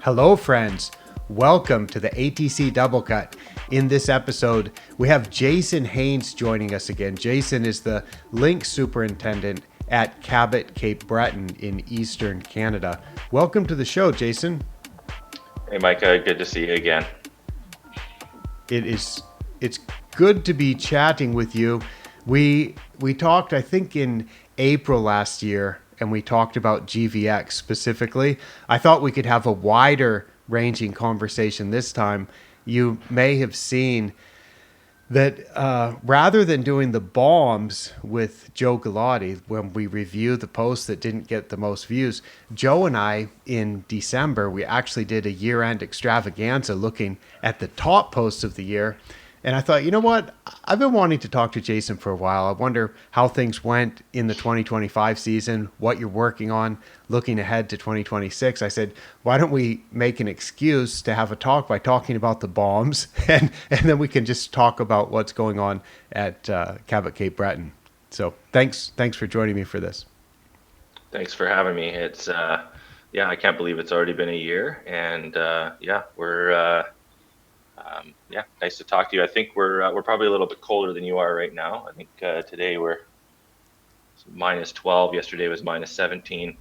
Hello, friends. Welcome to the ATC Double Cut. In this episode, we have Jason Haines joining us again. Jason is the Links Superintendent at Cabot Cape Breton in Eastern Canada. Welcome to the show, Jason. Hey, Micah. Good to see you again. It's good to be chatting with you. We talked, I think, in April last year, and we talked about GVX specifically. I thought we could have a wider ranging conversation this time. You may have seen that rather than doing the bombs with Joe Galati, when we reviewed the posts that didn't get the most views, Joe and I, in December, we actually did a year-end extravaganza looking at the top posts of the year. And I thought, you know what? I've been wanting to talk to Jason for a while. I wonder how things went in the 2025 season, what you're working on, looking ahead to 2026. I said, why don't we make an excuse to have a talk by talking about the bombs, and then we can just talk about what's going on at Cabot Cape Breton. So thanks for joining me for this. Thanks for having me. It's I can't believe it's already been a year, and we're nice to talk to you. I think we're probably a little bit colder than you are right now. I think today we're minus 12. Yesterday was minus 17.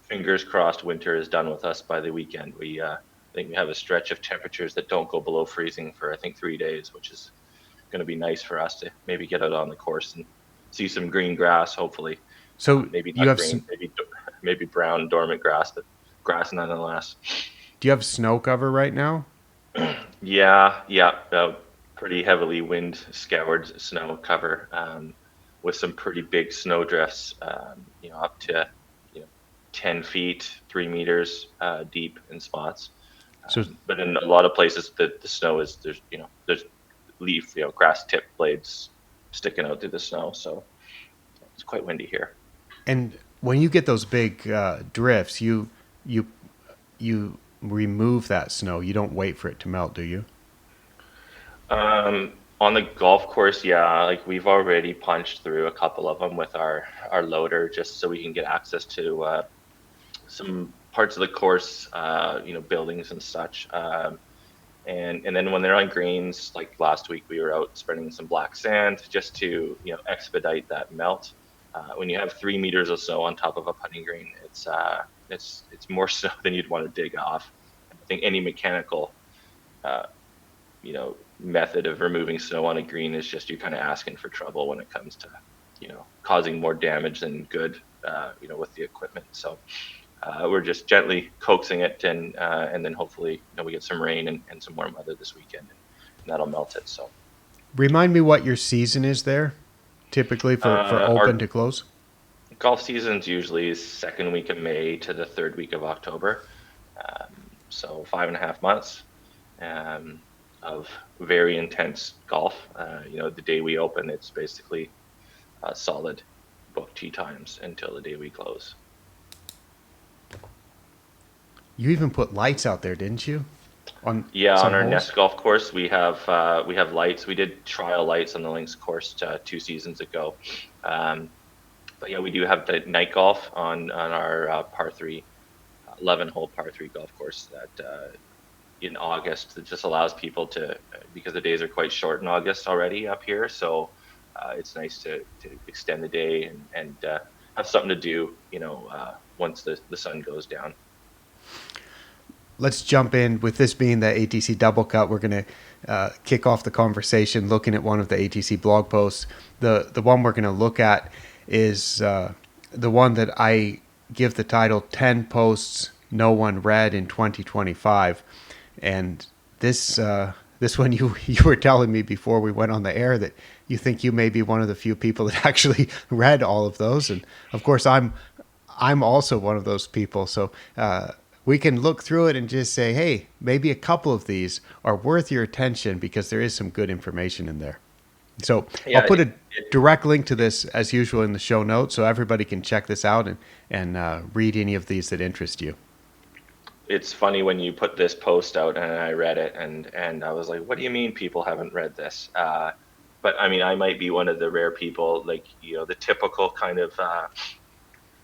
Fingers crossed, winter is done with us by the weekend. I think we have a stretch of temperatures that don't go below freezing for I think 3 days, which is going to be nice for us to maybe get out on the course and see some green grass. Hopefully, So maybe you not have green, maybe brown dormant grass, but grass nonetheless. do you have snow cover right now? Pretty heavily wind scoured snow cover with some pretty big snow drifts, up to 10 feet, 3 meters deep in spots. So But in a lot of places, the snow is there's leaf, grass tip blades sticking out through the snow, so it's quite windy here. And when you get those big drifts, you remove that snow. You don't wait for it to melt, do you? On the golf course, yeah, like we've already punched through a couple of them with our loader just so we can get access to some parts of the course, buildings and such. And then when they're on greens, like last week, we were out spreading some black sand just to expedite that melt. When you have 3 meters of snow on top of a putting green, it's more snow than you'd want to dig off. I think any mechanical, uh, method of removing snow on a green is just you're kind of asking for trouble when it comes to, causing more damage than good, with the equipment. So we're just gently coaxing it, and then hopefully we get some rain and some warm weather this weekend, and that'll melt it. So Remind me what your season is there, typically for open our to close. golf season's usually second week of May to the third week of October. Um, so 5.5 months of very intense golf. The day we open, it's basically solid book tee times until the day we close. You even put lights out there, didn't you? On Yeah, on some our holes. Nest golf course, we have lights. We did trial lights on the Links course 2 seasons ago. Um, but yeah, we do have the night golf on our par three, 11-hole par three golf course that in August that just allows people to because the days are quite short in August already up here. So it's nice to extend the day and have something to do. Once the sun goes down. Let's jump in with this being the ATC double cut. We're going to kick off the conversation looking at one of the ATC blog posts. The one we're going to look at is the one that I give the title 10 Posts No One Read in 2025. And this one you were telling me before we went on the air that you think you may be one of the few people that actually read all of those. And of course I'm also one of those people. So we can look through it and just say, hey, maybe a couple of these are worth your attention because there is some good information in there. So I'll Yeah, put a direct link to this as usual in the show notes so everybody can check this out and read any of these that interest you. it's funny when you put this post out and I read it and I was like, what do you mean people haven't read this? But I mean, I might be one of the rare people, like, the typical kind of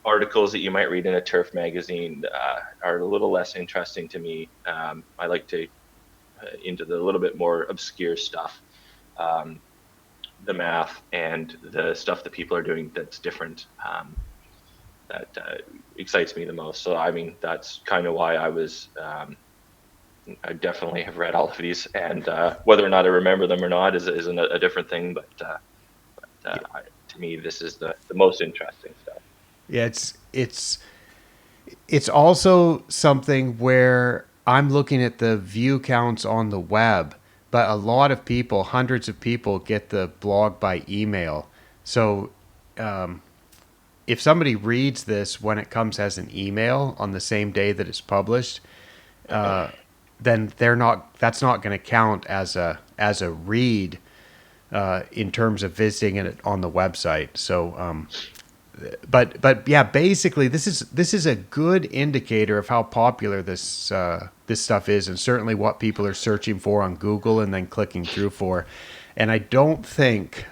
articles that you might read in a turf magazine are a little less interesting to me. I like to into the little bit more obscure stuff, um, the math and the stuff that people are doing that's different. That excites me the most. So I mean, that's kind of why I definitely have read all of these, and whether or not I remember them or not is a different thing. But to me, this is the most interesting stuff. Yeah, it's also something where I'm looking at the view counts on the web, but a lot of people, hundreds of people, get the blog by email. So if somebody reads this when it comes as an email on the same day that it's published, then that's not going to count as a read in terms of visiting it on the website. So but yeah, basically this is a good indicator of how popular this stuff is, and certainly what people are searching for on Google and then clicking through for. And I don't think,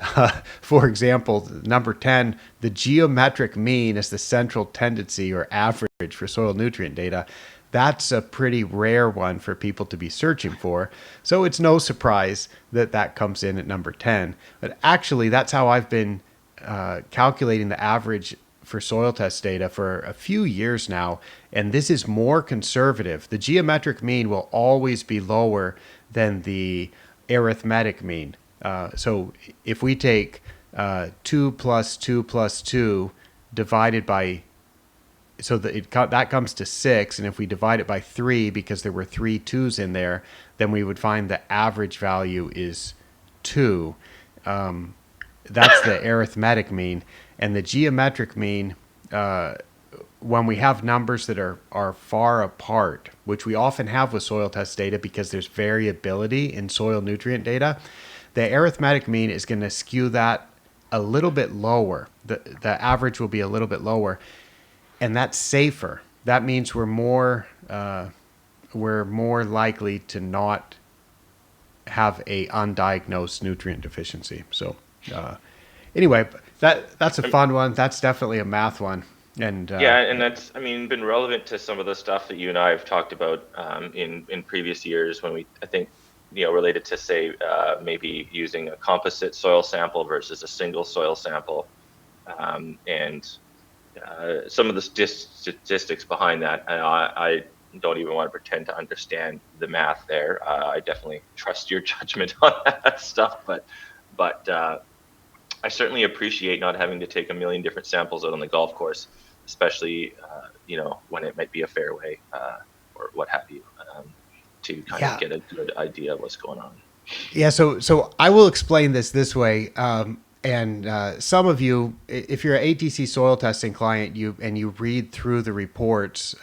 for example, number 10, the geometric mean is the central tendency or average for soil nutrient data. That's a pretty rare one for people to be searching for. So it's no surprise that that comes in at number 10. But actually, that's how I've been calculating the average for soil test data for a few years now, and this is more conservative. The geometric mean will always be lower than the arithmetic mean. So if we take 2 plus 2 plus 2 divided by, so that comes to 6, and if we divide it by 3 because there were 3 2's in there, then we would find the average value is 2. That's the arithmetic mean. And the geometric mean, when we have numbers that are far apart, which we often have with soil test data because there's variability in soil nutrient data, the arithmetic mean is going to skew that a little bit lower. The average will be a little bit lower, and that's safer. That means we're more likely to not have a undiagnosed nutrient deficiency. So anyway, that's a fun one. That's definitely a math one. And yeah, and that's, I mean, been relevant to some of the stuff that you and I have talked about in previous years when I think, related to, say, maybe using a composite soil sample versus a single soil sample, and some of the statistics behind that. And I don't even want to pretend to understand the math there. I definitely trust your judgment on that stuff, but I certainly appreciate not having to take a million different samples out on the golf course, especially when it might be a fairway or what have you, to kind of get a good idea of what's going on. Yeah, so I will explain this way. And some of you, if you're an ATC soil testing client, you read through the reports,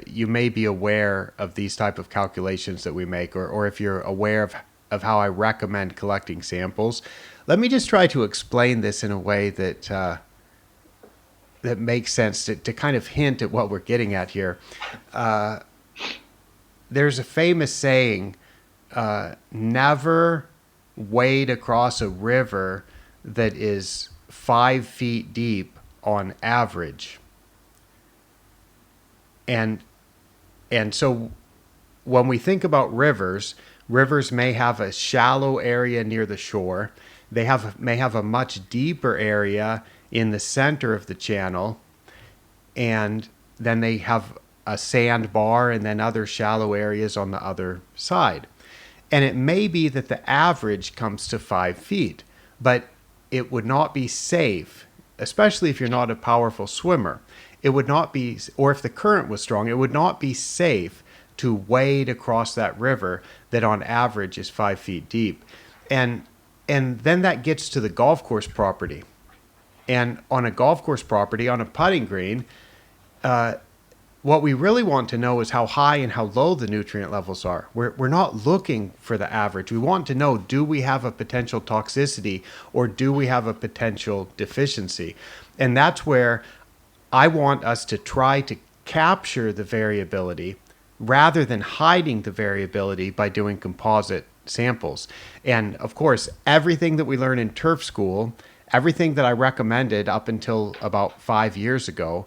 you may be aware of these type of calculations that we make, or if you're aware of how I recommend collecting samples. Let me just try to explain this in a way that makes sense to kind of hint at what we're getting at here. There's a famous saying, never wade across a river that is 5 feet deep on average. And so when we think about rivers may have a shallow area near the shore. They may have a much deeper area in the center of the channel, and then they have a sandbar and then other shallow areas on the other side. And it may be that the average comes to 5 feet, but it would not be safe, especially if you're not a powerful swimmer. It would not be, or if the current was strong, it would not be safe to wade across that river that on average is 5 feet deep. And then that gets to the golf course property. And on a golf course property, on a putting green, what we really want to know is how high and how low the nutrient levels are. We're not looking for the average. We want to know, do we have a potential toxicity or do we have a potential deficiency? And that's where I want us to try to capture the variability rather than hiding the variability by doing composite samples. And of course, everything that we learn in turf school, everything that I recommended up until about 5 years ago,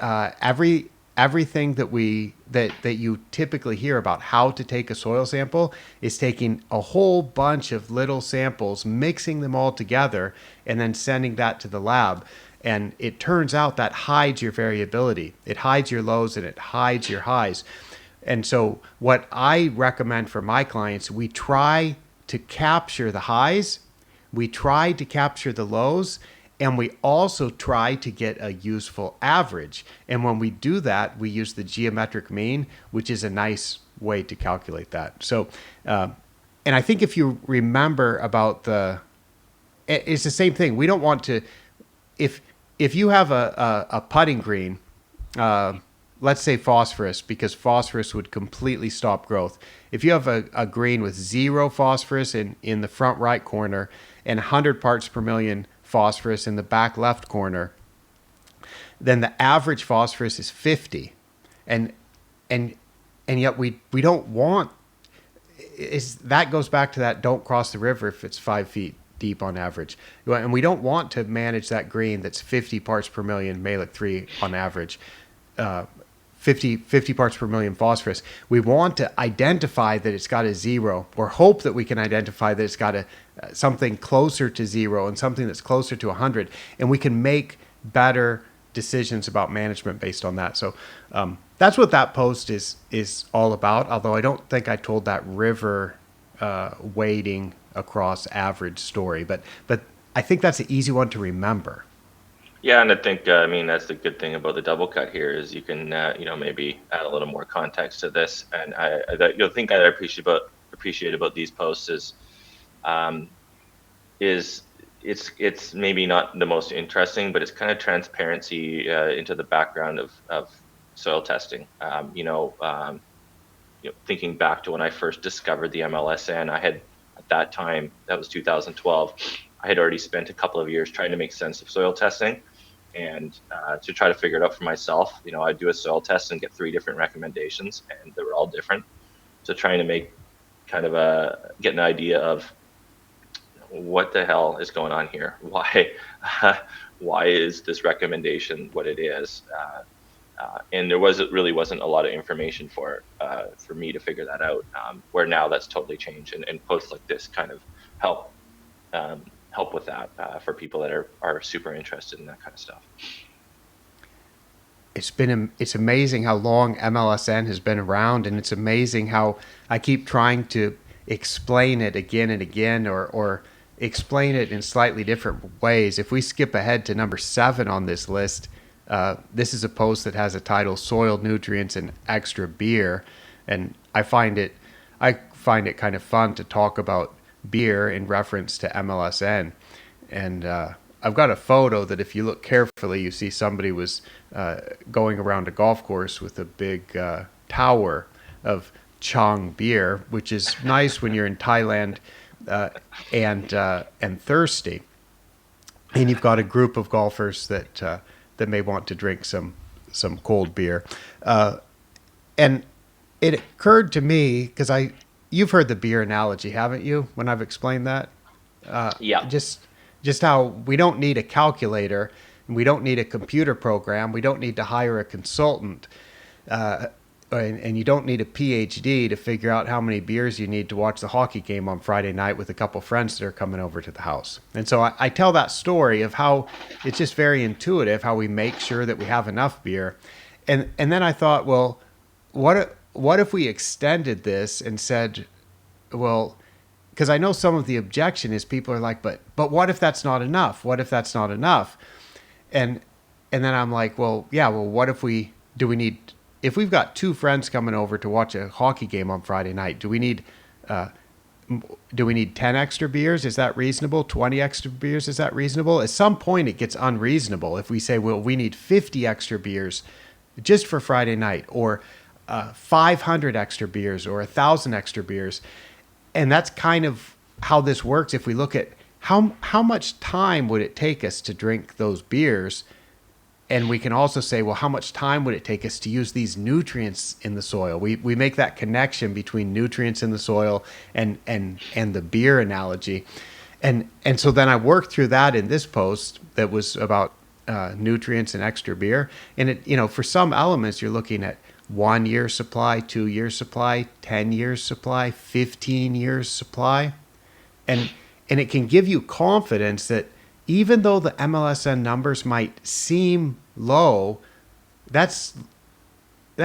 everything that you typically hear about how to take a soil sample is taking a whole bunch of little samples, mixing them all together, and then sending that to the lab. And it turns out that hides your variability. It hides your lows and it hides your highs. And so what I recommend for my clients, we try to capture the highs, we try to capture the lows, and we also try to get a useful average. And when we do that, we use the geometric mean, which is a nice way to calculate that. So, and I think if you remember about it's the same thing. We don't want to, if you have a putting green, let's say phosphorus, because phosphorus would completely stop growth. If you have a green with 0 phosphorus in the front right corner and 100 parts per million phosphorus in the back left corner, then the average phosphorus is 50. And yet we don't want, that goes back to that don't cross the river if it's 5 feet deep on average. And we don't want to manage that green that's 50 parts per million Malic 3 on average. 50 parts per million phosphorus. We want to identify that it's got a 0, or hope that we can identify that it's got something closer to 0 and something that's closer to 100, and we can make better decisions about management based on that. So that's what that post is all about, although I don't think I told that river weighting across average story, but I think that's an easy one to remember. Yeah, and I think that's the good thing about the double cut here is you can maybe add a little more context to this. And the thing I appreciate about these posts is it's maybe not the most interesting, but it's kind of transparency into the background of soil testing. Thinking back to when I first discovered the MLSN, I had at that time, that was 2012. I had already spent a couple of years trying to make sense of soil testing. And to try to figure it out for myself, I'd do a soil test and get 3 different recommendations, and they were all different. So trying to make kind of get an idea of what the hell is going on here? Why is this recommendation what it is? And there really wasn't a lot of information for me to figure that out. Where now that's totally changed, and posts like this kind of help with that for people that are super interested in that kind of stuff. It's amazing how long MLSN has been around, and it's amazing how I keep trying to explain it again and again, or explain it in slightly different ways. If we skip ahead to number 7 on this list, this is a post that has a title, Soil Nutrients and Extra Beer, and I find it kind of fun to talk about beer in reference to MLSN. And I've got a photo that if you look carefully, you see somebody was going around a golf course with a big tower of Chang beer, which is nice when you're in Thailand and thirsty. And you've got a group of golfers that may want to drink some cold beer. And it occurred to me, because you've heard the beer analogy, haven't you, when I've explained that? Yeah. Just how we don't need a calculator, and we don't need a computer program, we don't need to hire a consultant, and you don't need a PhD to figure out how many beers you need to watch the hockey game on Friday night with a couple friends that are coming over to the house. And so I tell that story of how it's just very intuitive how we make sure that we have enough beer. And then I thought, well, what if we extended this and said, well, because I know some of the objection is people are like, but what if that's not enough? What if that's not enough? And then I'm like, well, yeah, well, what if if we've got 2 friends coming over to watch a hockey game on Friday night, do we need 10 extra beers? Is that reasonable? 20 extra beers? Is that reasonable? At some point it gets unreasonable if we say, well, we need 50 extra beers just for Friday night, or 500 extra beers, or 1,000 extra beers. And that's kind of how this works. If we look at how much time would it take us to drink those beers, and we can also say, well, how much time would it take us to use these nutrients in the soil? We make that connection between nutrients in the soil and the beer analogy. And so then I worked through that in this post that was about nutrients and extra beer. And for some elements, you're looking at 1 year supply, 2 years supply, 10 years supply, 15 years supply. And it can give you confidence that even though the MLSN numbers might seem low, that's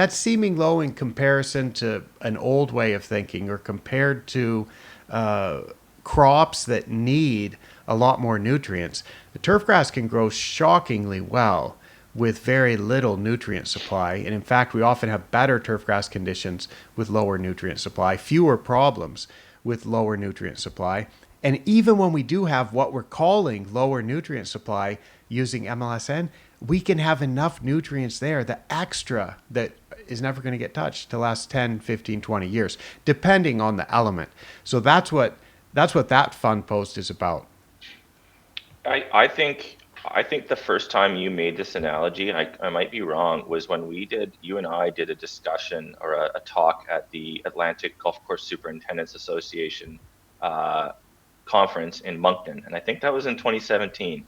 seeming low in comparison to an old way of thinking, or compared to crops that need a lot more nutrients. The turfgrass can grow shockingly well with very little nutrient supply. And in fact, we often have better turfgrass conditions with lower nutrient supply, fewer problems with lower nutrient supply. And even when we do have what we're calling lower nutrient supply using MLSN, we can have enough nutrients there, the extra that is never going to get touched, to last 10, 15, 20 years, depending on the element. So that's what that fun post is about. I think the first time you made this analogy, and I might be wrong, was when you and I did a discussion or a talk at the Atlantic Golf Course Superintendents Association conference in Moncton, and I think that was in 2017.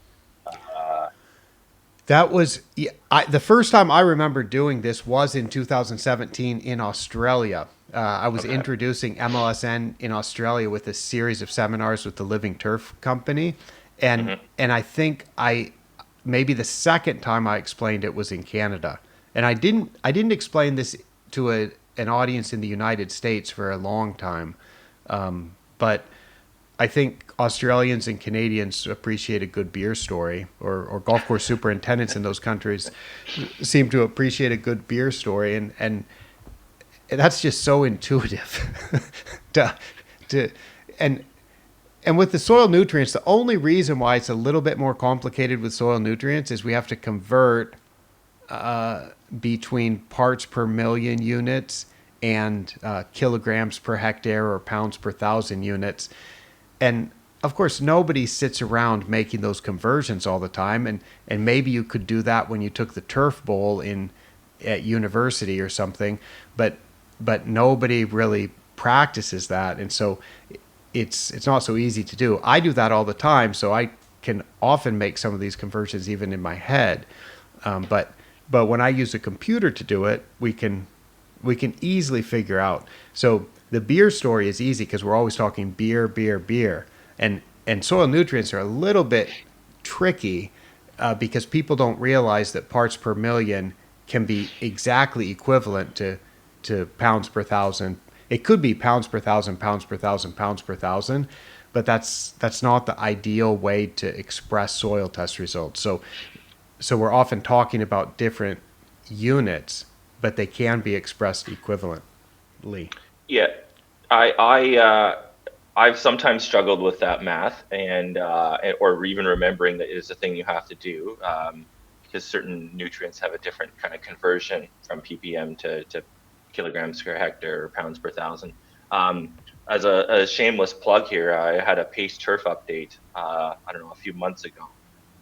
That was the first time I remember doing this was in 2017 in Australia. I was introducing MLSN in Australia with a series of seminars with the Living Turf Company, and I think maybe the second time I explained it was in Canada, and I didn't explain this to an audience in the United States for a long time, but I think Australians and Canadians appreciate a good beer story, or golf course superintendents in those countries seem to appreciate a good beer story, and that's just so intuitive. And with the soil nutrients, the only reason why it's a little bit more complicated with soil nutrients is we have to convert between parts per million units and kilograms per hectare or pounds per thousand units. And of course, nobody sits around making those conversions all the time. And maybe you could do that when you took the turf bowl at university or something, but nobody really practices that. And so it's not so easy to do. I do that all the time, so I can often make some of these conversions even in my head. But when I use a computer to do it, we can easily figure out. So the beer story is easy because we're always talking beer, beer, beer. And soil nutrients are a little bit tricky because people don't realize that parts per million can be exactly equivalent to pounds per thousand. It could be pounds per thousand, pounds per thousand, pounds per thousand, but that's not the ideal way to express soil test results. So we're often talking about different units, but they can be expressed equivalently. Yeah, I've sometimes struggled with that math, or even remembering that it is a thing you have to do, because certain nutrients have a different kind of conversion from ppm to kilograms per hectare or pounds per thousand. As a shameless plug here, I had a Pace Turf update, I don't know, a few months ago,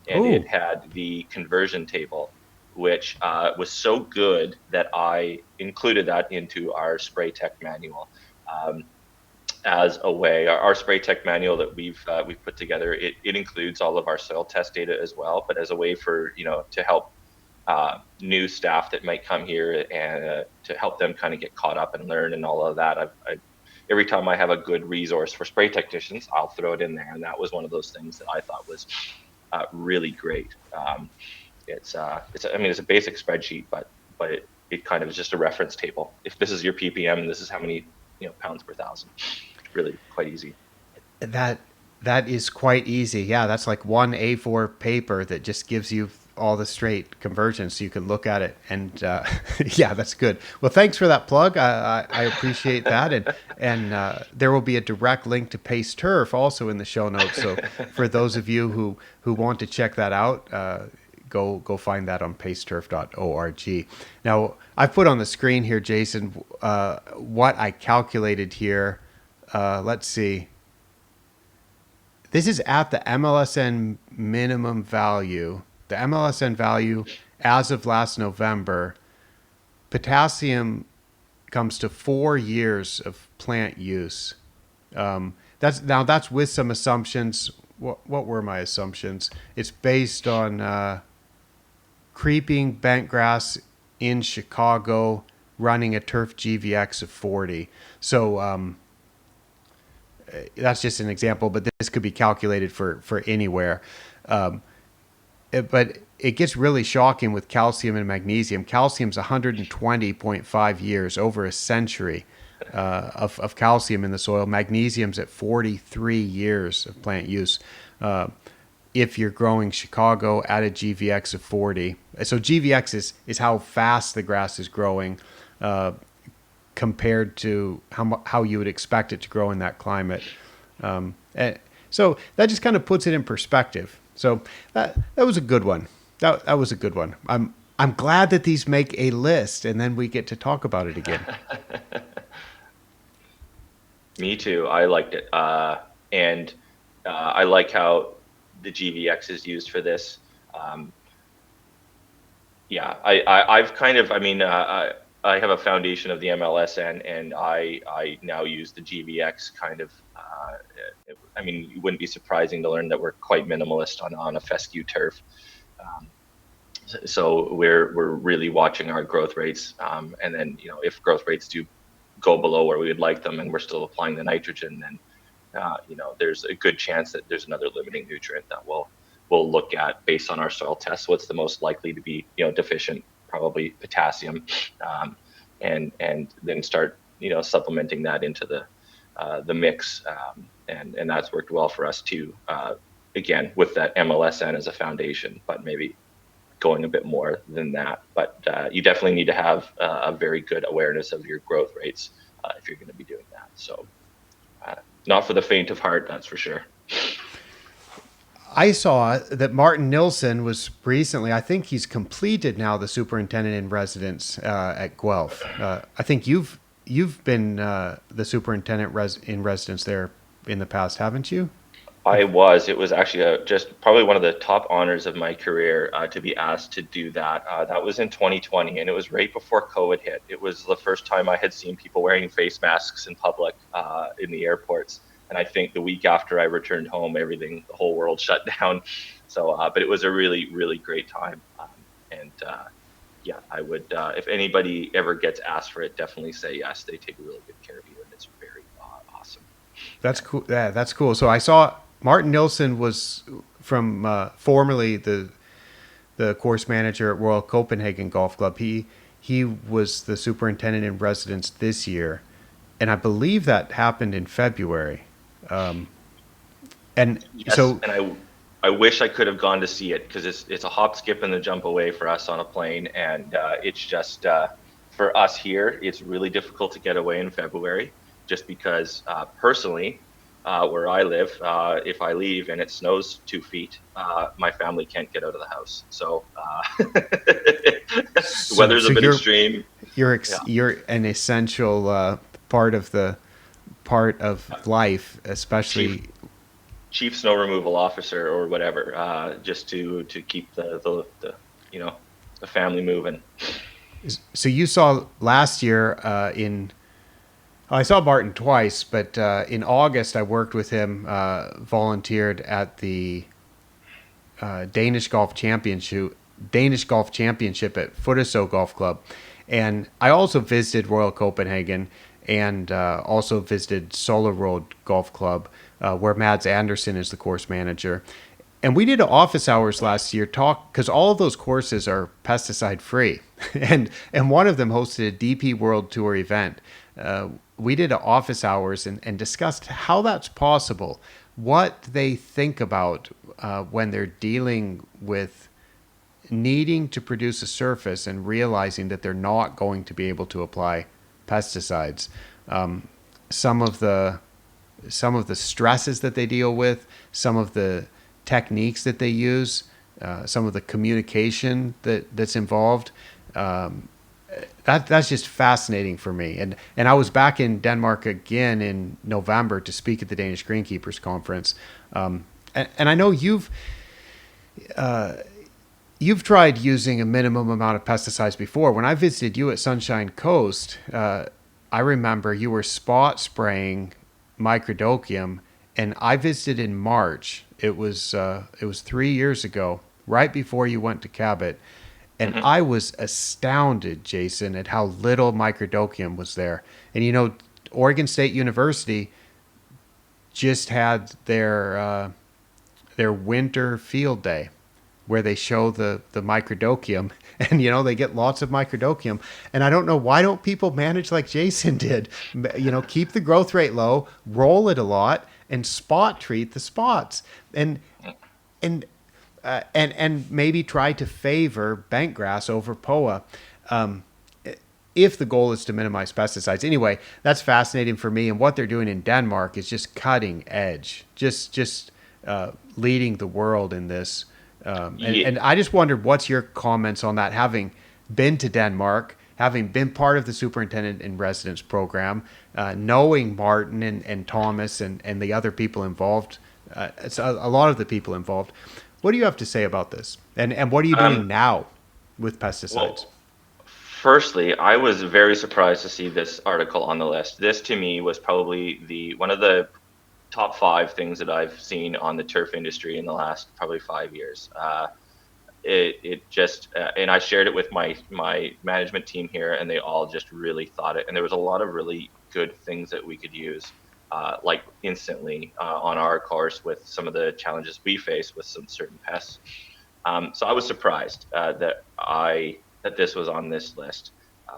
and It had the conversion table, which was so good that I included that into our spray tech manual. As a way, our spray tech manual that we've put together, it includes all of our soil test data as well, but as a way for, to help new staff that might come here and to help them kind of get caught up and learn and all of that. Every time I have a good resource for spray technicians, I'll throw it in there, and that was one of those things that I thought was really great. It's a basic spreadsheet, but it kind of is just a reference table. If this is your ppm, this is how many pounds per thousand. Really quite easy. That is quite easy. Yeah, that's like one A4 paper that just gives you all the straight conversions, so you can look at it. And yeah, that's good. Well, thanks for that plug. I appreciate that. And there will be a direct link to Pace Turf also in the show notes. So for those of you who want to check that out, go find that on paceturf.org. Now, I've put on the screen here, Jason, what I calculated here. Let's see. This is at the MLSN minimum value. The MLSN value as of last November. Potassium comes to 4 years of plant use. That's with some assumptions. What were my assumptions? It's based on creeping bent grass in Chicago running a turf GVX of 40. So that's just an example, but this could be calculated for anywhere. But it gets really shocking with calcium and magnesium. Calcium's 120.5 years, over a century of calcium in the soil. Magnesium's at 43 years of plant use. If you're growing Chicago at a GVX of 40. So GVX is how fast the grass is growing compared to how you would expect it to grow in that climate. So that just kind of puts it in perspective. So that was a good one. That was a good one. I'm glad that these make a list, and then we get to talk about it again. Me too. I liked it, and I like how the GVX is used for this. Yeah, I've kind of, I mean, I have a foundation of the MLSN, and I now use the GVX kind of. I mean, it wouldn't be surprising to learn that we're quite minimalist on a fescue turf. So we're really watching our growth rates, and then if growth rates do go below where we would like them, and we're still applying the nitrogen, then there's a good chance that there's another limiting nutrient that we'll look at based on our soil tests. What's the most likely to be deficient? Probably potassium, and then start supplementing that into the mix, and that's worked well for us too. Again, with that MLSN as a foundation, but maybe going a bit more than that. But you definitely need to have a very good awareness of your growth rates if you're going to be doing that. So not for the faint of heart, that's for sure. I saw that Martin Nilsson was recently, I think he's completed now, the superintendent in residence at Guelph. I think you've been the superintendent in residence there in the past, haven't you? I was. It was actually just probably one of the top honors of my career to be asked to do that. That was in 2020, and it was right before COVID hit. It was the first time I had seen people wearing face masks in public in the airports. And I think the week after I returned home, the whole world shut down. So, but it was a really, really great time. Yeah, I would, if anybody ever gets asked for it, definitely say yes. They take really good care of you, and it's very awesome. That's cool. Yeah, that's cool. So I saw Martin Nilsson was from formerly the course manager at Royal Copenhagen Golf Club. He was the superintendent in residence this year, and I believe that happened in February. And yes, so, and I wish I could have gone to see it, because it's a hop, skip, and a jump away for us on a plane, and it's just for us here, it's really difficult to get away in February, just because personally, where I live, if I leave and it snows 2 feet, my family can't get out of the house. So the weather's a bit extreme. You're an essential part of life, especially chief snow removal officer or whatever, just to keep the family moving. So you saw last year I saw Martin twice, but in August I worked with him, volunteered at the Danish Golf Championship at Footesø Golf Club, and I also visited Royal Copenhagen and also visited Sollerød Golf Club, where Mads Andersen is the course manager. And we did office hours last year because all of those courses are pesticide free, and one of them hosted a DP World Tour event. We did office hours and discussed how that's possible, what they think about when they're dealing with needing to produce a surface and realizing that they're not going to be able to apply pesticides. Some of the stresses that they deal with, some of the techniques that they use, some of the communication that's involved. That's just fascinating for me. And I was back in Denmark again in November to speak at the Danish Greenkeepers Conference. And I know you've tried using a minimum amount of pesticides before. When I visited you at Sunshine Coast, I remember you were spot spraying microdocium, and I visited in March. It was 3 years ago, right before you went to Cabot, And Hmm. I was astounded, Jason, at how little microdocium was there. And Oregon State University just had their winter field day where they show the microdocium, and they get lots of microdocium. And I don't know, why don't people manage like Jason did? Keep the growth rate low, roll it a lot, and spot treat the spots, and and maybe try to favor bank grass over POA. Um, if the goal is to minimize pesticides. Anyway, that's fascinating for me. And what they're doing in Denmark is just cutting edge, just leading the world in this. Yeah. And I just wondered, what's your comments on that, having been to Denmark, having been part of the superintendent in residence program, knowing Martin and Thomas and the other people involved, it's a lot of the people involved. What do you have to say about this? And what are you doing Um, now with pesticides? well, firstly, I was very surprised to see this article on the list. This to me was probably the one of the top five things that I've seen on the turf industry in the last probably 5 years. It just and I shared it with my management team here, and they all just really thought it. And there was a lot of really good things that we could use, like instantly on our course with some of the challenges we face with some certain pests. So I was surprised that this was on this list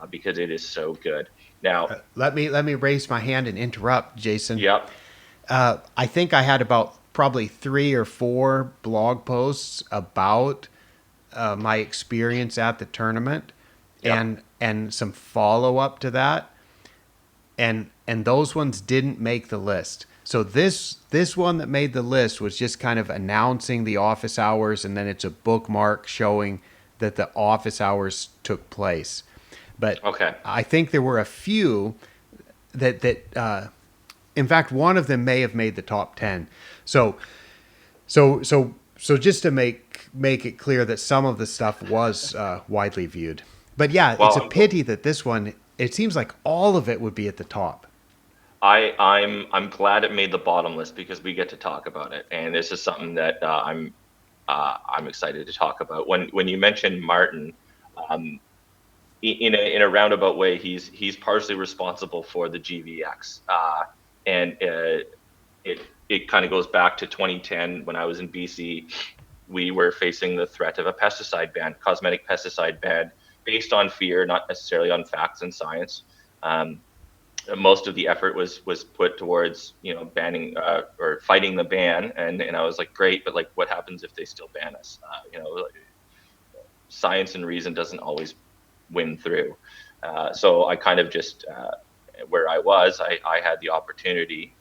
because it is so good. Now, Let me raise my hand and interrupt, Jason. yep, I think I had about probably 3 or 4 blog posts about my experience at the tournament, yep. and some follow up to that, and those ones didn't make the list. So this one that made the list was just kind of announcing the office hours, and then it's a bookmark showing that the office hours took place. But Okay. I think there were a few that in fact, one of them may have made the top 10. So just to make it clear that some of the stuff was widely viewed. But yeah, it's a Well, pity that this one. It seems like all of it would be at the top. I'm glad it made the bottom list because we get to talk about it, and this is something that I'm excited to talk about. When you mentioned Martin, um, in a roundabout way, he's partially responsible for the GVX, and it kind of goes back to 2010 when I was in BC. We were facing the threat of a pesticide ban, cosmetic pesticide ban, based on fear, not necessarily on facts and science. Um, Most of the effort was put towards banning or fighting the ban, and I was like, great, but like, what happens if they still ban us? Like, science and reason doesn't always win through. So I kind of just where I had the opportunity,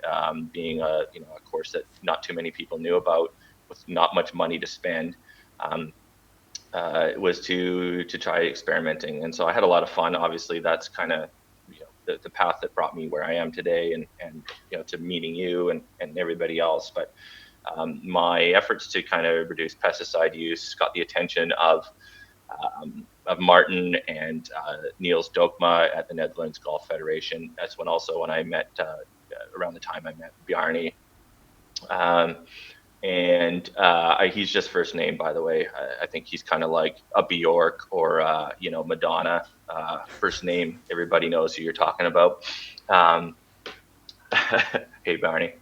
being a course that not too many people knew about, with not much money to spend. Um, was to try experimenting, and so I had a lot of fun. Obviously, that's kind of the path that brought me where I am today, and to meeting you and everybody else. But my efforts to kind of reduce pesticide use got the attention of Martin and Niels Dokma at the Netherlands Golf Federation. That's when I met around the time I met Bjarni. Um, and he's just first name, by the way. I think he's kind of like a Bjork or Madonna. First name, everybody knows who you're talking about. Um, hey, Barney.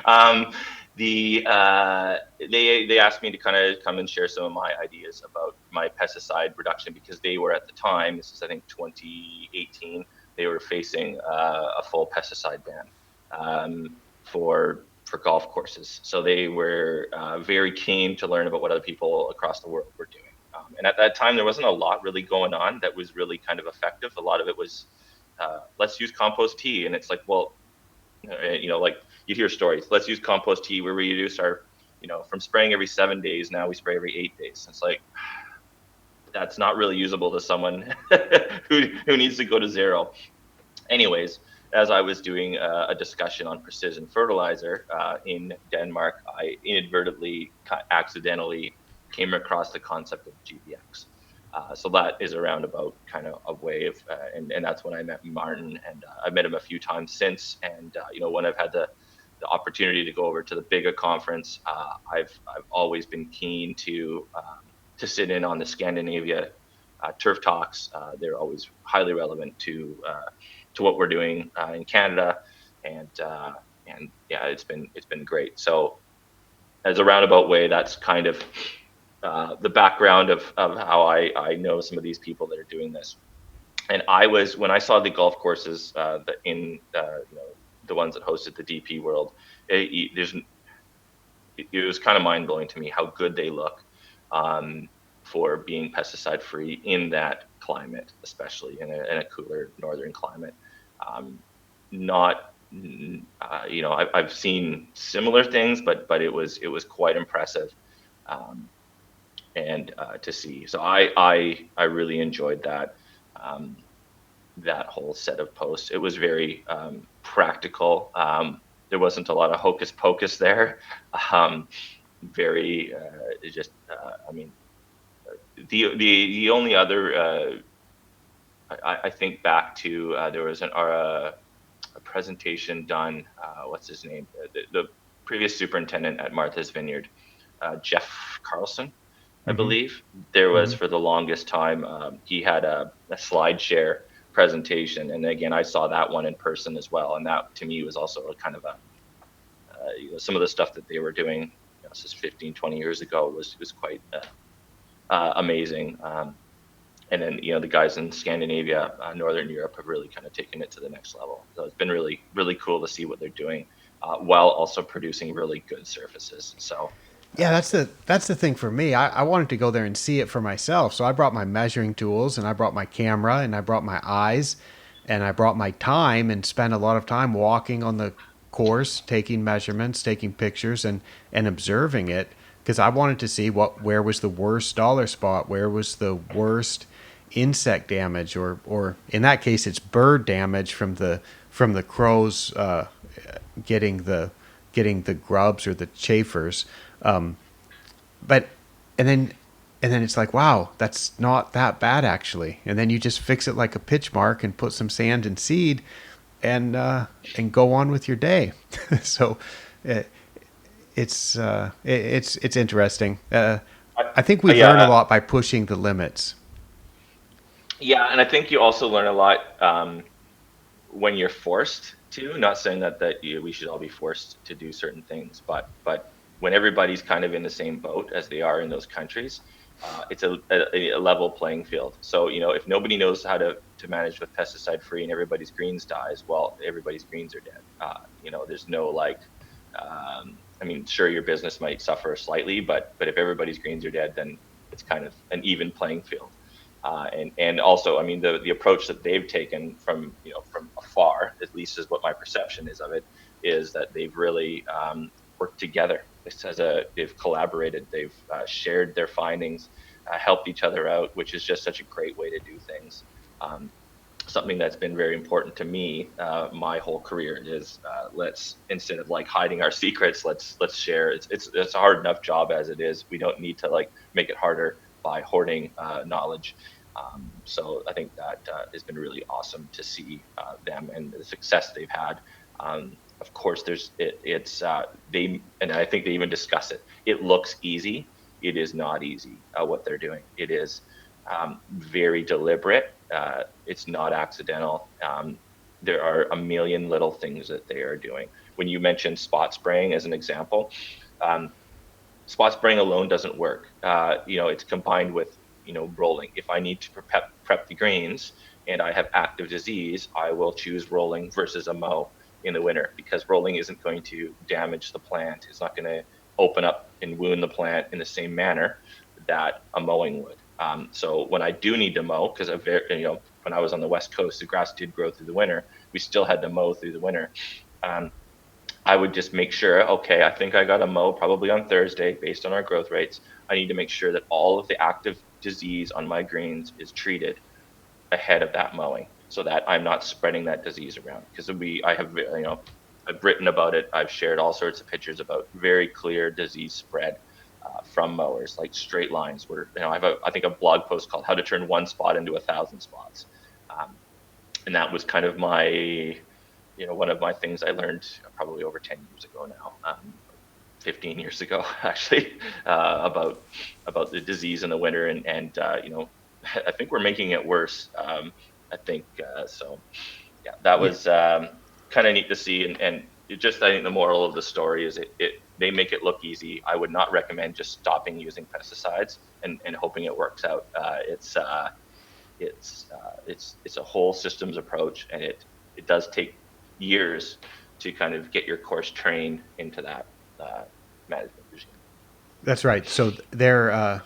um, they asked me to kind of come and share some of my ideas about my pesticide reduction, because they were, at the time, this is I think 2018, they were facing a full pesticide ban for golf courses. So they were very keen to learn about what other people across the world were doing. And at that time, there wasn't a lot really going on that was really kind of effective. A lot of it was, let's use compost tea. And it's like, well, like you'd hear stories. Let's use compost tea. We reduce our, from spraying every 7 days, now we spray every 8 days. It's like, that's not really usable to someone who needs to go to zero. Anyways, as I was doing a discussion on precision fertilizer in Denmark, I inadvertently, accidentally came across the concept of GVX. So that is a roundabout kind of a way of, and that's when I met Martin, and I've met him a few times since. And when I've had the opportunity to go over to the bigger conference, I've always been keen to to sit in on the Scandinavia turf talks. They're always highly relevant to what we're doing in Canada, and and yeah, it's been great. So as a roundabout way, that's kind of the background of how I know some of these people that are doing this. And I was, when I saw the golf courses the ones that hosted the DP World, there's it was kind of mind blowing to me how good they look um, for being pesticide free in that climate, especially in a cooler northern climate. Um, not I've seen similar things, but it was quite impressive, um, and to see. So I really enjoyed um, that whole set of posts. It was very practical. There wasn't a lot of hocus pocus there. Um, very just I mean the only other I think back to there was a presentation done. What's his name? The previous superintendent at Martha's Vineyard, Jeff Carlson, I Mm-hmm. believe. There was Mm-hmm. for the longest time. He had a slide share presentation, and again, I saw that one in person as well. And that to me was also a kind of a some of the stuff that they were doing. This is 15, 20 years ago was quite amazing. And then the guys in Scandinavia, Northern Europe, have really kind of taken it to the next level. So it's been really really cool to see what they're doing, while also producing really good surfaces. So Yeah, that's the thing for me. I wanted to go there and see it for myself. So I brought my measuring tools and I brought my camera and I brought my eyes and I brought my time and spent a lot of time walking on the course, taking measurements, taking pictures and observing it because I wanted to see where was the worst dollar spot, where was the worst insect damage or in that case it's bird damage from the crows getting the getting the grubs or the chafers. But and then and then it's like, wow, that's not that bad actually. And then you just fix it like a pitch mark and put some sand and seed and go on with your day. So it, it's interesting. I think we learn a yeah, lot by pushing the limits. yeah, and I think you also learn a lot when you're forced to. Not saying that we should all be forced to do certain things, but when everybody's kind of in the same boat as they are in those countries, it's a level playing field. So if nobody knows how to manage with pesticide free and everybody's greens dies, well, everybody's greens are dead. There's no like. I mean, sure, your business might suffer slightly, but if everybody's greens are dead, then it's kind of an even playing field. And also, I mean, the approach that they've taken from afar, at least is what my perception is of it, is that they've really worked together. They've collaborated, they've shared their findings, helped each other out, which is just such a great way to do things. Um, Something that's been very important to me my whole career is let's, instead of like hiding our secrets, let's share. It's a hard enough job as it is. We don't need to like make it harder by hoarding knowledge. So I think that has been really awesome to see them and the success they've had. Of course, they, and I think they even discuss it. It looks easy. It is not easy what they're doing. It is very deliberate. It's not accidental. There are a million little things that they are doing. When you mentioned spot spraying as an example, um, spot spraying alone doesn't work. It's combined with rolling. If I need to prep the greens and I have active disease, I will choose rolling versus a mow in the winter, because rolling isn't going to damage the plant. It's not going to open up and wound the plant in the same manner that a mowing would. So when I do need to mow, because when I was on the West Coast, the grass did grow through the winter. We still had to mow through the winter. Um, I would just make sure, okay, I think I got a mow probably on Thursday based on our growth rates. I need to make sure that all of the active disease on my greens is treated ahead of that mowing, so that I'm not spreading that disease around. Because I've written about it. I've shared all sorts of pictures about very clear disease spread from mowers, like straight lines where, I have I think a blog post called "How to Turn One Spot into 1,000 Spots." Um, and that was kind of one of my things I learned probably over 10 years ago now. 15 years ago, actually, about the disease in the winter, and I think we're making it worse. I think so. Yeah, that Yeah, was kind of neat to see, and it just, I think the moral of the story is it they make it look easy. I would not recommend just stopping using pesticides and hoping it works out. It's a whole systems approach, and it does take years to kind of get your course trained into that management regime. that's right. So eh,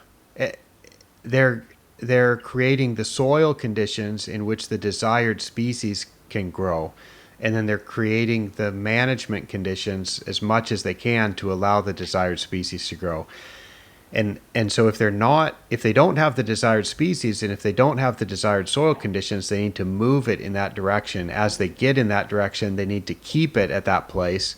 they're they're creating the soil conditions in which the desired species can grow, and then they're creating the management conditions as much as they can to allow the desired species to grow. And so if they don't have the desired species, and if they don't have the desired soil conditions, they need to move it in that direction. As they get in that direction, they need to keep it at that place,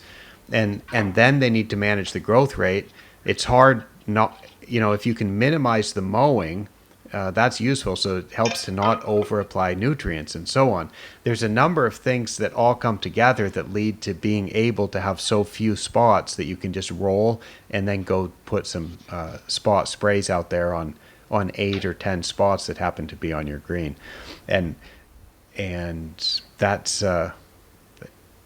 and then they need to manage the growth rate. It's hard not, if you can minimize the mowing, that's useful. So it helps to not over apply nutrients and so on. There's a number of things that all come together that lead to being able to have so few spots that you can just roll and then go put some spot sprays out there on 8 or 10 spots that happen to be on your green. And that's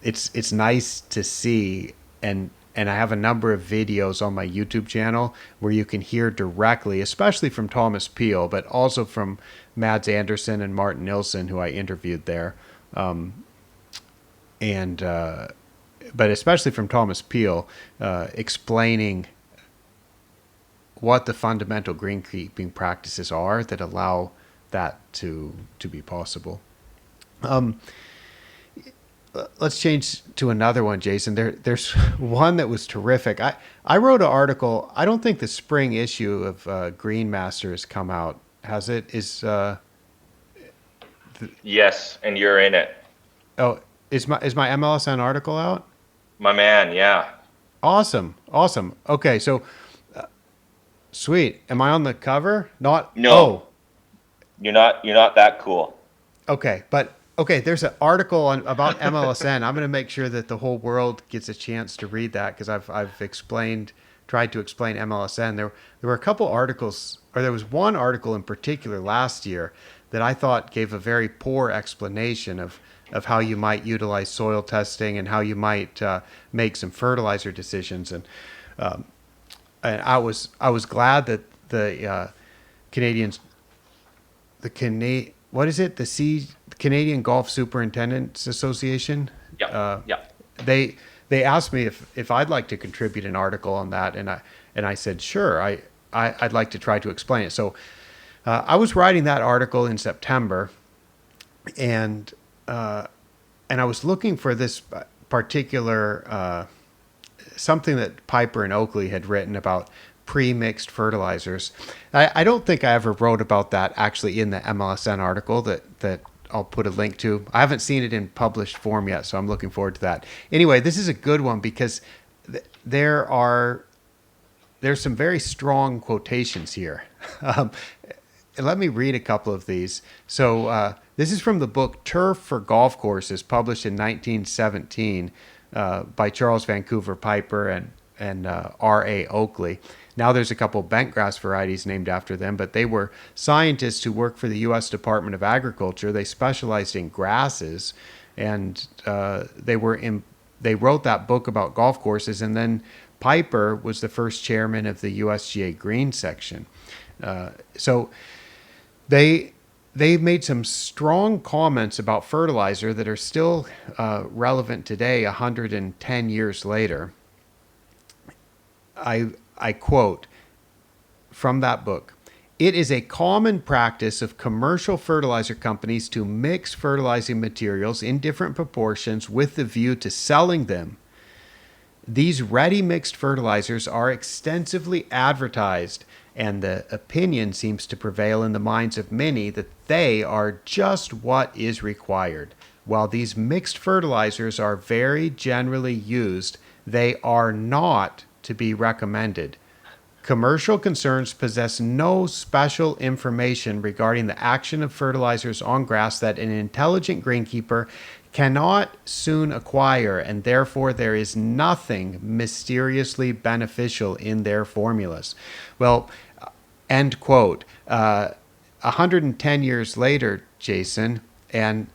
it's nice to see. And I have a number of videos on my YouTube channel where you can hear directly, especially from Thomas Peel, but also from Mads Anderson and Martin Nilsson, who I interviewed there, and but especially from Thomas Peel, explaining what the fundamental greenkeeping practices are that allow that to be possible. Let's change to another one, Jason. There's one that was terrific. I wrote an article. I don't think the spring issue of Green Master has come out. Has it? Yes, and you're in it, Oh, is my MLSN article out? my man. Yeah. Awesome, awesome. Okay, so sweet. Am I on the cover? Not. No, Oh, you're not that cool. okay, but okay. There's an article about MLSN. I'm going to make sure that the whole world gets a chance to read that because I've tried to explain MLSN. There were a couple articles, or there was one article in particular last year that I thought gave a very poor explanation of how you might utilize soil testing and how you might make some fertilizer decisions. And I was glad that the Canadians what is it, the Canadian Golf Superintendents Association, Yeah, yeah. they asked me if I'd like to contribute an article on that, and I said sure, I'd like to try to explain it. So I was writing that article in September, and I was looking for this particular something that Piper and Oakley had written about pre-mixed fertilizers. I don't think I ever wrote about that actually in the MLSN article that I'll put a link to. I haven't seen it in published form yet, so I'm looking forward to that. Anyway, this is a good one because there's some very strong quotations here. Let me read a couple of these. So this is from the book Turf for Golf Courses, published in 1917 by Charles Vancouver Piper and R.A. Oakley. Now there's a couple bentgrass varieties named after them, but they were scientists who worked for the U.S. Department of Agriculture. They specialized in grasses, and they wrote that book about golf courses. And then Piper was the first chairman of the USGA Green section. So they made some strong comments about fertilizer that are still relevant today, 110 years later. I quote from that book: "It is a common practice of commercial fertilizer companies to mix fertilizing materials in different proportions with the view to selling them. These ready mixed fertilizers are extensively advertised, and the opinion seems to prevail in the minds of many that they are just what is required. While these mixed fertilizers are very generally used, they are not to be recommended. Commercial concerns possess no special information regarding the action of fertilizers on grass that an intelligent greenkeeper cannot soon acquire, and therefore there is nothing mysteriously beneficial in their formulas. Well, end quote. 110 years later, Jason, and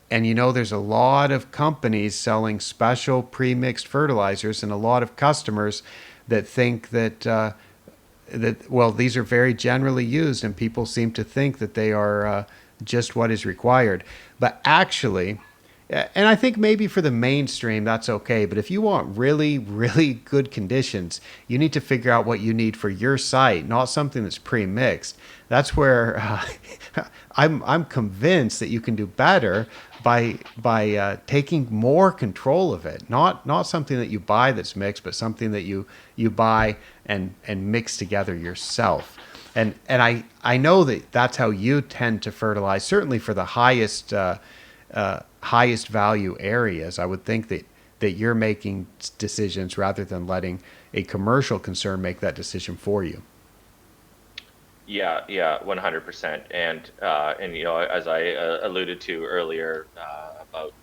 there's a lot of companies selling special pre-mixed fertilizers, and a lot of customers that think that these are very generally used, and people seem to think that they are just what is required. But actually, and I think maybe for the mainstream that's okay, but if you want really, really good conditions, you need to figure out what you need for your site, not something that's pre-mixed. That's where I'm convinced that you can do better by taking more control of it. Not something that you buy that's mixed, but something that you buy and mix together yourself. And I know that that's how you tend to fertilize. Certainly for the highest value areas, I would think that you're making decisions rather than letting a commercial concern make that decision for you. Yeah, 100%. And as I alluded to earlier about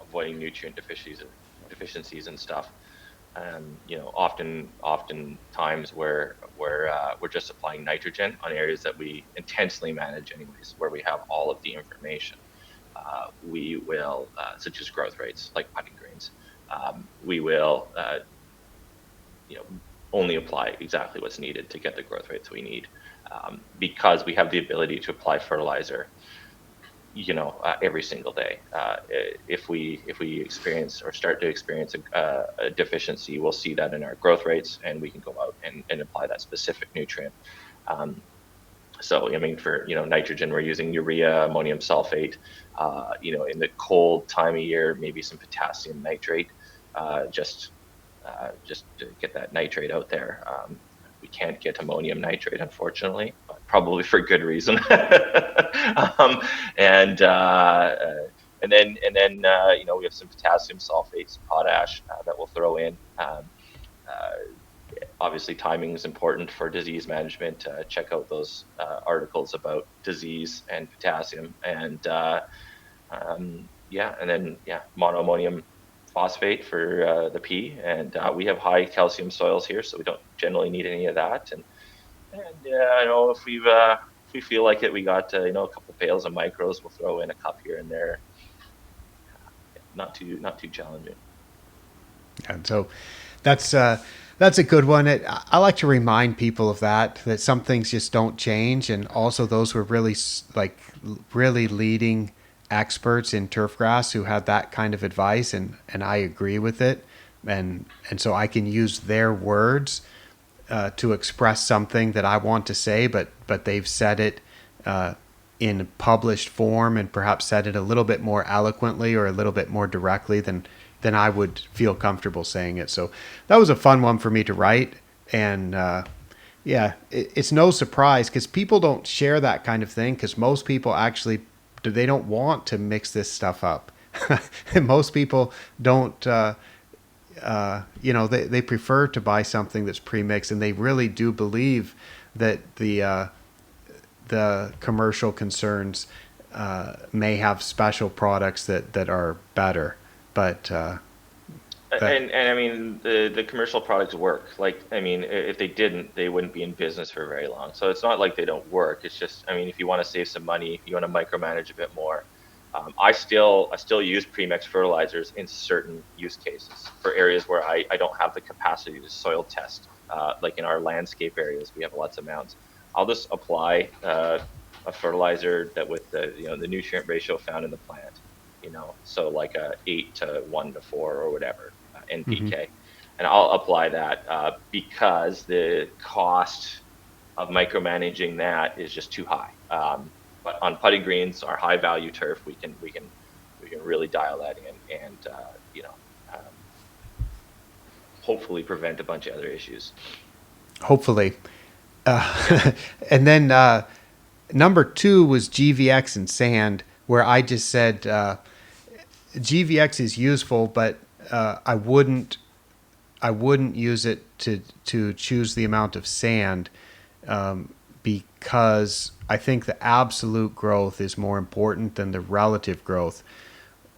avoiding nutrient deficiencies and stuff. Often times where we're just applying nitrogen on areas that we intensely manage anyways, where we have all of the information. We will, such as growth rates, like putting greens, we will, only apply exactly what's needed to get the growth rates we need, because we have the ability to apply fertilizer, every single day. If we experience or start to experience a deficiency, we'll see that in our growth rates, and we can go out and apply that specific nutrient. So, for nitrogen, we're using urea, ammonium sulfate. In the cold time of year, maybe some potassium nitrate, just to get that nitrate out there. We can't get ammonium nitrate, unfortunately, but probably for good reason. And then we have some potassium sulfate, some potash that we'll throw in. Obviously, timing is important for disease management. Check out those articles about disease and potassium, and monoammonium phosphate for the P. And we have high calcium soils here, so we don't generally need any of that. And I know if we feel like it, we got a couple pails of micros. We'll throw in a cup here and there. Not too challenging. And so that's a good one. I like to remind people of that some things just don't change, and also those who are really leading experts in turfgrass who had that kind of advice, and I agree with it, and so I can use their words to express something that I want to say, but they've said it in published form, and perhaps said it a little bit more eloquently or a little bit more directly than I would feel comfortable saying it. So that was a fun one for me to write, and it's no surprise because people don't share that kind of thing, because most people actually they don't want to mix this stuff up. Most people don't, they prefer to buy something that's pre-mixed, and they really do believe that the commercial concerns may have special products that are better. But the commercial products work. If they didn't, they wouldn't be in business for very long. So it's not like they don't work. It's just, if you want to save some money, you want to micromanage a bit more. I still use premix fertilizers in certain use cases for areas where I don't have the capacity to soil test. Like in our landscape areas, we have lots of mounds. I'll just apply a fertilizer that with the nutrient ratio found in the plant. So like a 8 to 1 to 4 or whatever, NPK. Mm-hmm. And I'll apply that because the cost of micromanaging that is just too high. But on putting greens, our high value turf, we can really dial that in, and hopefully prevent a bunch of other issues. Hopefully. And then number 2 was GVX and sand, where I just said GVX is useful, but I wouldn't wouldn't use it to choose the amount of sand, because I think the absolute growth is more important than the relative growth.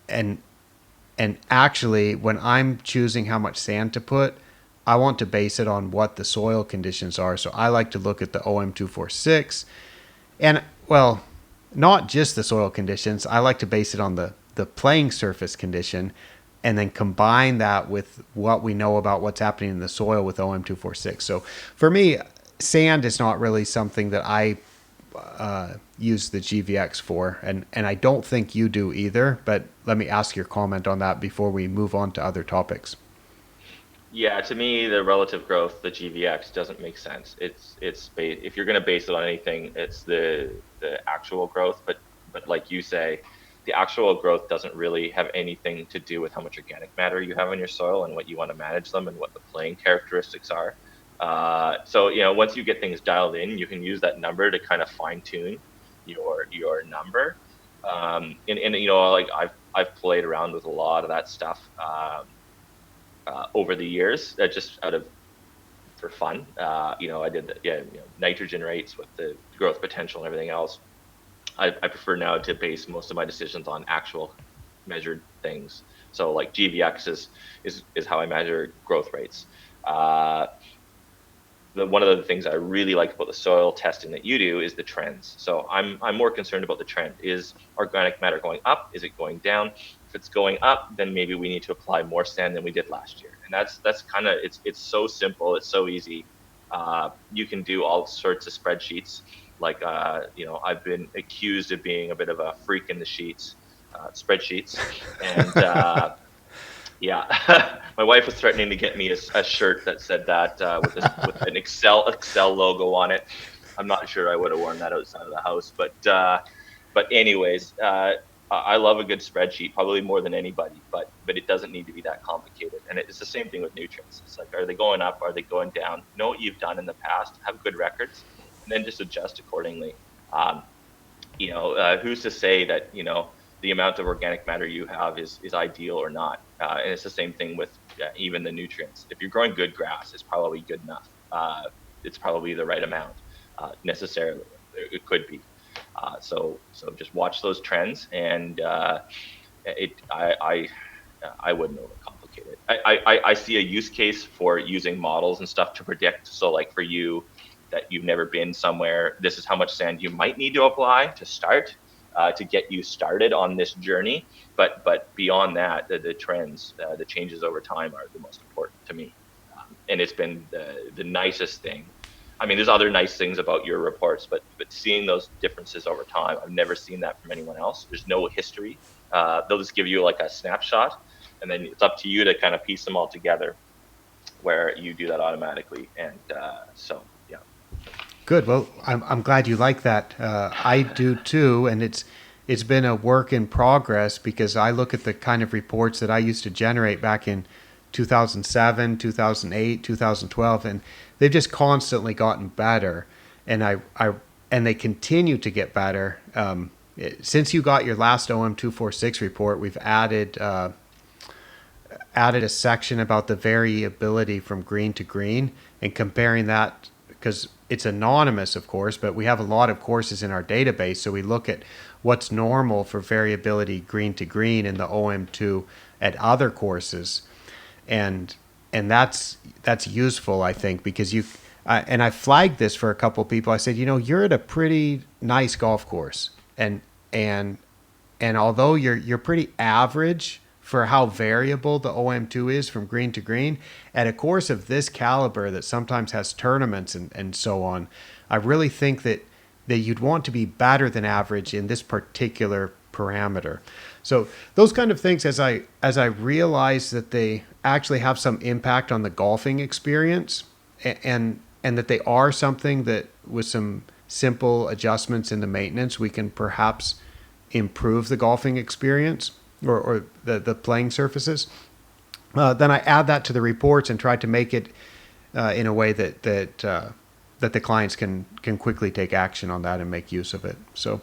And actually, when I'm choosing how much sand to put, I want to base it on what the soil conditions are. So I like to look at the OM246, and well, not just the soil conditions. I like to base it on the playing surface condition, and then combine that with what we know about what's happening in the soil with OM246. So for me, sand is not really something that I use the GVX for, and I don't think you do either. But let me ask your comment on that before we move on to other topics. Yeah, to me, the relative growth, the GVX, doesn't make sense. If you're going to base it on anything, it's the actual growth. But like you say, the actual growth doesn't really have anything to do with how much organic matter you have in your soil and what you want to manage them and what the playing characteristics are. So once you get things dialed in, you can use that number to kind of fine tune your number. And like I've played around with a lot of that stuff. Over the years, just for fun. I did nitrogen rates with the growth potential and everything else. I prefer now to base most of my decisions on actual measured things. So like GVX is how I measure growth rates. One of the things I really like about the soil testing that you do is the trends. So I'm more concerned about the trend. Is organic matter going up? Is it going down? If it's going up, then maybe we need to apply more sand than we did last year. And that's kind of it's so simple. It's so easy. You can do all sorts of spreadsheets. Like I've been accused of being a bit of a freak in the sheets, spreadsheets, and yeah, my wife was threatening to get me a shirt that said that with an Excel logo on it. I'm not sure I would have worn that outside of the house, but anyways, I love a good spreadsheet, probably more than anybody. But it doesn't need to be that complicated. And it's the same thing with nutrients. It's like, are they going up? Are they going down? Know what you've done in the past. Have good records, and then just adjust accordingly. Who's to say that the amount of organic matter you have is ideal or not. And it's the same thing with even the nutrients. If you're growing good grass, it's probably good enough. It's probably the right amount necessarily. It could be. So just watch those trends, and I wouldn't overcomplicate it. I see a use case for using models and stuff to predict. So like for you, that you've never been somewhere, this is how much sand you might need to apply to start. To get you started on this journey, but beyond that, the trends, the changes over time are the most important to me, and it's been the nicest thing. I mean, there's other nice things about your reports, but seeing those differences over time, I've never seen that from anyone else. There's no history. They'll just give you like a snapshot, and then it's up to you to kind of piece them all together, where you do that automatically, and so yeah. Good. Well, I'm glad you like that. I do too, and it's been a work in progress, because I look at the kind of reports that I used to generate back in 2007, 2008, 2012, and they've just constantly gotten better, and and they continue to get better. Since you got your last OM246 report, we've added a section about the variability from green to green, and comparing that, because it's anonymous, of course, but we have a lot of courses in our database, so we look at what's normal for variability green to green in the OM2 at other courses, and that's useful, I think, because and I flagged this for a couple of people. I said, you're at a pretty nice golf course, and although you're pretty average for how variable the OM2 is from green to green, at a course of this caliber that sometimes has tournaments and so on, I really think that you'd want to be better than average in this particular parameter. So those kind of things, as I realize that they actually have some impact on the golfing experience, and that they are something that with some simple adjustments in the maintenance, we can perhaps improve the golfing experience, or the playing surfaces, then I add that to the reports and try to make it in a way that the clients can quickly take action on that and make use of it. So,